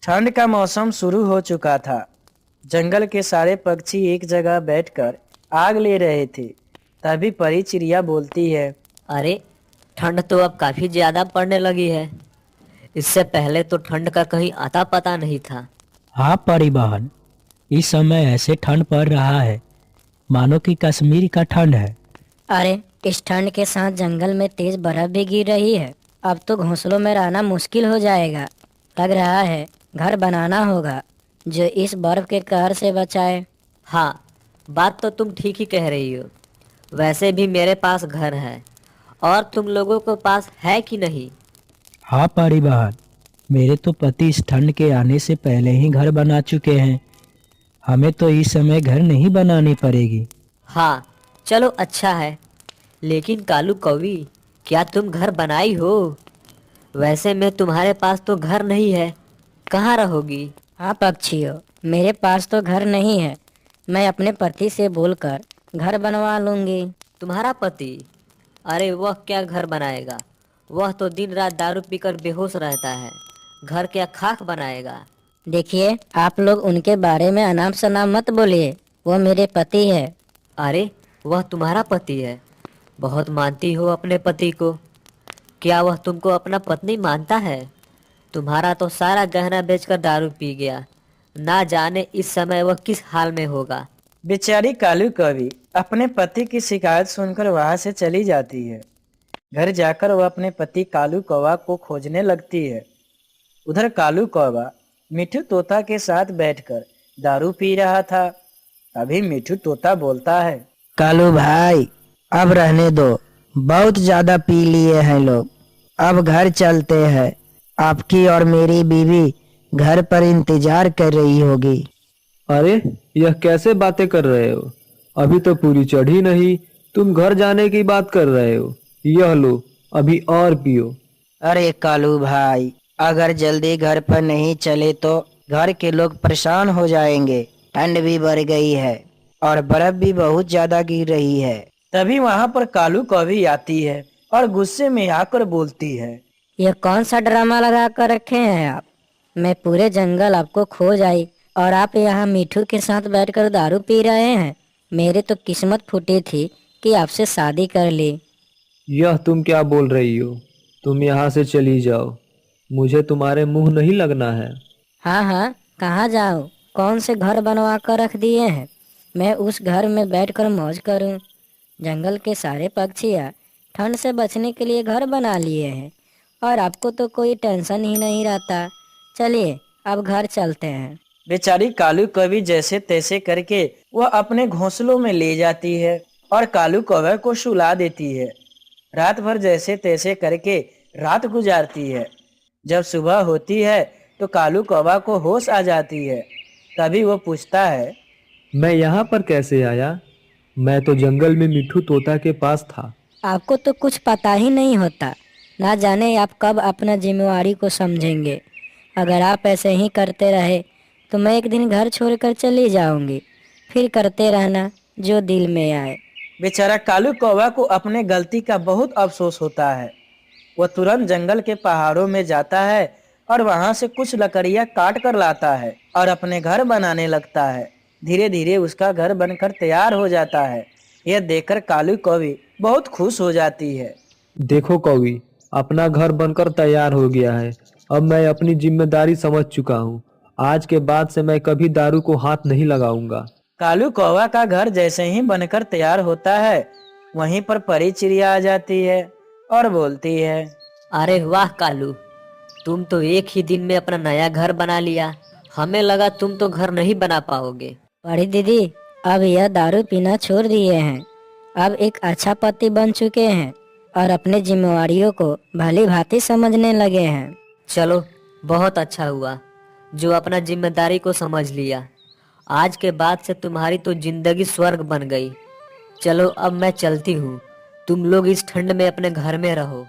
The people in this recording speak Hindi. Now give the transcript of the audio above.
ठंड का मौसम शुरू हो चुका था। जंगल के सारे पक्षी एक जगह बैठकर आग ले रहे थे। तभी परी चिड़िया बोलती है। अरे, ठंड तो अब काफी ज्यादा पड़ने लगी है। इससे पहले तो ठंड का कहीं आता पता नहीं था। हाँ परिवहन, इस समय ऐसे ठंड पड़ रहा है मानो कि कश्मीर का ठंड है। अरे, इस ठंड के साथ जंगल में तेज बर्फ भी गिर रही है। अब तो घोंसलों में रहना मुश्किल हो जाएगा। लग रहा है घर बनाना होगा जो इस बर्फ के कहर से बचाए। हाँ, बात तो तुम ठीक ही कह रही हो। वैसे भी मेरे पास घर है, और तुम लोगों के पास है कि नहीं? हाँ परिवहन, मेरे तो पति इस ठंड के आने से पहले ही घर बना चुके हैं। हमें तो इस समय घर नहीं बनानी पड़ेगी। हाँ, चलो अच्छा है। लेकिन कालू कौवी, क्या तुम घर बनाई हो? वैसे में तुम्हारे पास तो घर नहीं है, कहाँ रहोगी? हाँ पक्षियों, मेरे पास तो घर नहीं है। मैं अपने पति से बोलकर घर बनवा लूंगी। तुम्हारा पति? अरे वह क्या घर बनाएगा? वह तो दिन रात दारू पीकर बेहोश रहता है। घर क्या खाक बनाएगा? देखिए, आप लोग उनके बारे में अनाप शनाप मत बोलिए। वो मेरे पति है। अरे, वह तुम्हारा पति है? बहुत मानती हो अपने पति को। क्या वह तुमको अपना पत्नी मानता है? तुम्हारा तो सारा गहना बेचकर दारू पी गया। ना जाने इस समय वह किस हाल में होगा। बेचारी कालू कवि अपने पति की शिकायत सुनकर वहां से चली जाती है। घर जाकर वह अपने पति कालू कौवा को खोजने लगती है। उधर कालू कौवा मिठू तोता के साथ बैठकर दारू पी रहा था। तभी मिठू तोता बोलता है। कालू भाई, अब रहने दो, बहुत ज्यादा पी लिए हैं लोग। अब घर चलते हैं। आपकी और मेरी बीवी घर पर इंतजार कर रही होगी। अरे, यह कैसे बातें कर रहे हो? अभी तो पूरी चढ़ी नहीं, तुम घर जाने की बात कर रहे हो। यह लो, अभी और पियो। अरे कालू भाई, अगर जल्दी घर पर नहीं चले तो घर के लोग परेशान हो जाएंगे। ठंड भी बढ़ गई है और बर्फ भी बहुत ज्यादा गिर रही है। तभी वहां पर कालू कौवी आती है और गुस्से में आकर बोलती है। ये कौन सा ड्रामा लगा कर रखे हैं आप? मैं पूरे जंगल आपको खोज आई और आप यहाँ मिठू के साथ बैठकर दारू पी रहे हैं। मेरी तो किस्मत फूटी थी कि आपसे शादी कर ली। यह तुम क्या बोल रही हो? तुम यहाँ से चली जाओ, मुझे तुम्हारे मुंह नहीं लगना है। हाँ हाँ, कहाँ जाऊँ? कौन से घर बनवा कर रख दिए हैं? मैं उस घर में बैठकर मौज करूँ। जंगल के सारे पक्षियाँ ठंड से बचने के लिए घर बना लिए हैं और आपको तो कोई टेंशन ही नहीं रहता। चलिए, अब घर चलते हैं। बेचारी कालू कवि जैसे तैसे करके वह अपने घोंसलों में ले जाती है और कालू कौवे को सुला देती है। रात भर जैसे तैसे करके रात गुजारती है। जब सुबह होती है तो कालू कौवा को होश आ जाती है। तभी वो पूछता है। मैं यहाँ पर कैसे आया? मैं तो जंगल में मिठू तोता के पास था। आपको तो कुछ पता ही नहीं होता। ना जाने आप कब अपना जिम्मेवारी को समझेंगे। अगर आप ऐसे ही करते रहे तो मैं एक दिन घर छोड़कर चली जाऊंगी। फिर करते रहना जो दिल में आए। बेचारा कालू कौवा को अपने गलती का बहुत अफसोस होता है। वह तुरंत जंगल के पहाड़ों में जाता है और वहां से कुछ लकड़ियां काट कर लाता है और अपने घर बनाने लगता है। धीरे धीरे उसका घर बनकर तैयार हो जाता है। यह देखकर कालू कौवी बहुत खुश हो जाती है। देखो कौवी, अपना घर बनकर तैयार हो गया है। अब मैं अपनी जिम्मेदारी समझ चुका हूँ। आज के बाद से मैं कभी दारू को हाथ नहीं लगाऊंगा। कालू कौवा का घर जैसे ही बनकर तैयार होता है, वहीं पर परी चिड़िया आ जाती है और बोलती है। अरे वाह कालू, तुम तो एक ही दिन में अपना नया घर बना लिया। हमें लगा तुम तो घर नहीं बना पाओगे। बड़ी दीदी, अब यह दारू पीना छोड़ दिए हैं। अब एक अच्छा पति बन चुके हैं और अपने जिम्मेवारियों को भली भांति समझने लगे हैं। चलो, बहुत अच्छा हुआ जो अपना जिम्मेदारी को समझ लिया। आज के बाद से तुम्हारी तो जिंदगी स्वर्ग बन गई। चलो अब मैं चलती हूँ। तुम लोग इस ठंड में अपने घर में रहो।